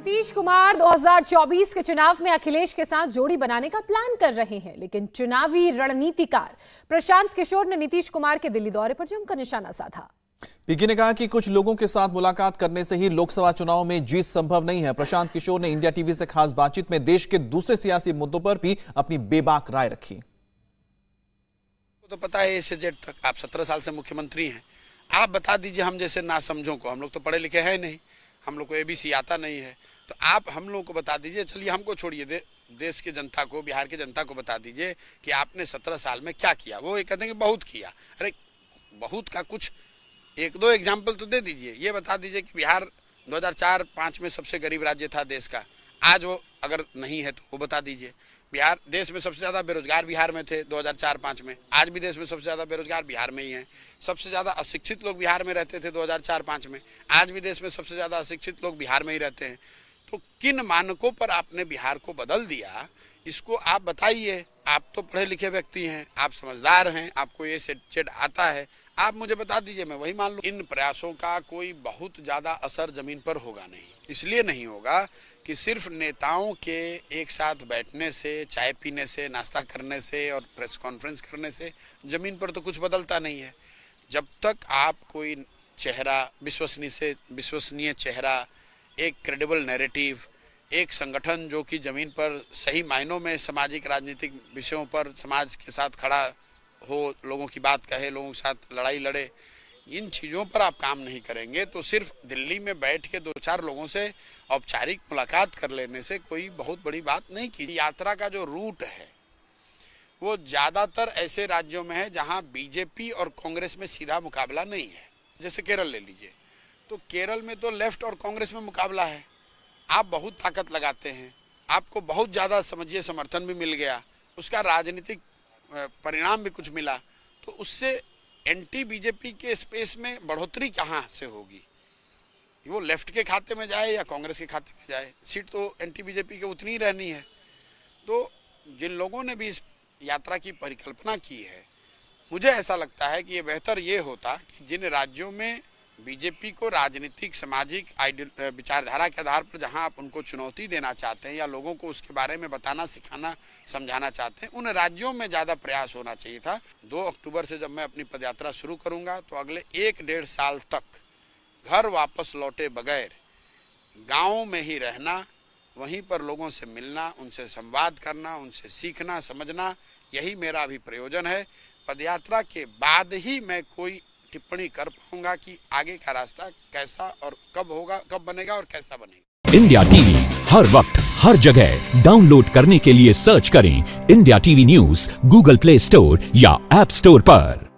नीतीश कुमार 2024 के चुनाव में अखिलेश के साथ जोड़ी बनाने का प्लान कर रहे हैं, लेकिन चुनावी रणनीतिकार प्रशांत किशोर ने नीतीश कुमार के दिल्ली दौरे पर जमकर निशाना साधा। पीके ने कहा कि कुछ लोगों के साथ मुलाकात करने से ही लोकसभा चुनाव में जीत संभव नहीं है। प्रशांत किशोर ने इंडिया टीवी से खास बातचीत में देश के दूसरे सियासी मुद्दों पर भी अपनी बेबाक राय रखी। तो पता है ए से जेड तक आप 17 साल से मुख्यमंत्री हैं, आप बता दीजिए हम जैसे नासमझों को, हम लोग तो पढ़े लिखे हैं नहीं, हम लोग को एबीसी आता नहीं है, तो आप हम लोगों को बता दीजिए। चलिए हमको छोड़िए, देश की जनता को, बिहार की जनता को बता दीजिए कि आपने 17 साल में क्या किया। वो ये कहते हैं कि बहुत किया। अरे बहुत का कुछ एक दो एग्जाम्पल तो दे दीजिए। ये बता दीजिए कि बिहार 2004-05 में सबसे गरीब राज्य था देश का, आज वो अगर नहीं है तो वो बता दीजिए। बिहार देश में सबसे ज़्यादा बेरोजगार बिहार में थे 2004-05 में, आज भी देश में सबसे ज़्यादा बेरोजगार बिहार में ही हैं। सबसे ज़्यादा अशिक्षित लोग बिहार में रहते थे 2004-05 में, आज भी देश में सबसे ज़्यादा अशिक्षित लोग बिहार में ही रहते हैं। तो किन मानकों पर आपने बिहार को बदल दिया, इसको आप बताइए। आप तो पढ़े लिखे व्यक्ति हैं, आप समझदार हैं, आपको ये सेट आता है, आप मुझे बता दीजिए, मैं वही मान लूँ। इन प्रयासों का कोई बहुत ज़्यादा असर जमीन पर होगा नहीं। इसलिए नहीं होगा कि सिर्फ नेताओं के एक साथ बैठने से, चाय पीने से, नाश्ता करने से और प्रेस कॉन्फ्रेंस करने से जमीन पर तो कुछ बदलता नहीं है। जब तक आप कोई चेहरा, विश्वसनीय चेहरा, एक क्रेडिबल नैरेटिव, एक संगठन जो कि जमीन पर सही मायनों में सामाजिक राजनीतिक विषयों पर समाज के साथ खड़ा हो, लोगों की बात कहे, लोगों के साथ लड़ाई लड़े, इन चीज़ों पर आप काम नहीं करेंगे तो सिर्फ दिल्ली में बैठ के 2-4 लोगों से औपचारिक मुलाकात कर लेने से कोई बहुत बड़ी बात नहीं की। यात्रा का जो रूट है वो ज़्यादातर ऐसे राज्यों में है जहां बीजेपी और कांग्रेस में सीधा मुकाबला नहीं है। जैसे केरल ले लीजिए, तो केरल में तो लेफ्ट और कांग्रेस में मुकाबला है। आप बहुत ताकत लगाते हैं, आपको बहुत ज़्यादा समझिए समर्थन भी मिल गया, उसका राजनीतिक परिणाम भी कुछ मिला, तो उससे एंटी बीजेपी के स्पेस में बढ़ोतरी कहाँ से होगी? वो लेफ्ट के खाते में जाए या कांग्रेस के खाते में जाए, सीट तो एंटी बीजेपी के उतनी ही रहनी है। तो जिन लोगों ने भी इस यात्रा की परिकल्पना की है, मुझे ऐसा लगता है कि ये बेहतर ये होता कि जिन राज्यों में बीजेपी को राजनीतिक सामाजिक विचारधारा के आधार पर जहां आप उनको चुनौती देना चाहते हैं या लोगों को उसके बारे में बताना, सिखाना, समझाना चाहते हैं, उन राज्यों में ज़्यादा प्रयास होना चाहिए था। 2 अक्टूबर से जब मैं अपनी पदयात्रा शुरू करूंगा तो अगले 1-1.5 साल तक घर वापस लौटे बगैर गाँव में ही रहना, वहीं पर लोगों से मिलना, उनसे संवाद करना, उनसे सीखना, समझना, यही मेरा अभी प्रयोजन है। पदयात्रा के बाद ही मैं कोई टिप्पणी कर पाऊंगा कि आगे का रास्ता कैसा और कब होगा, कब बनेगा और कैसा बनेगा। इंडिया टीवी हर वक्त हर जगह डाउनलोड करने के लिए सर्च करें India TV news Google play store या ऐप स्टोर पर।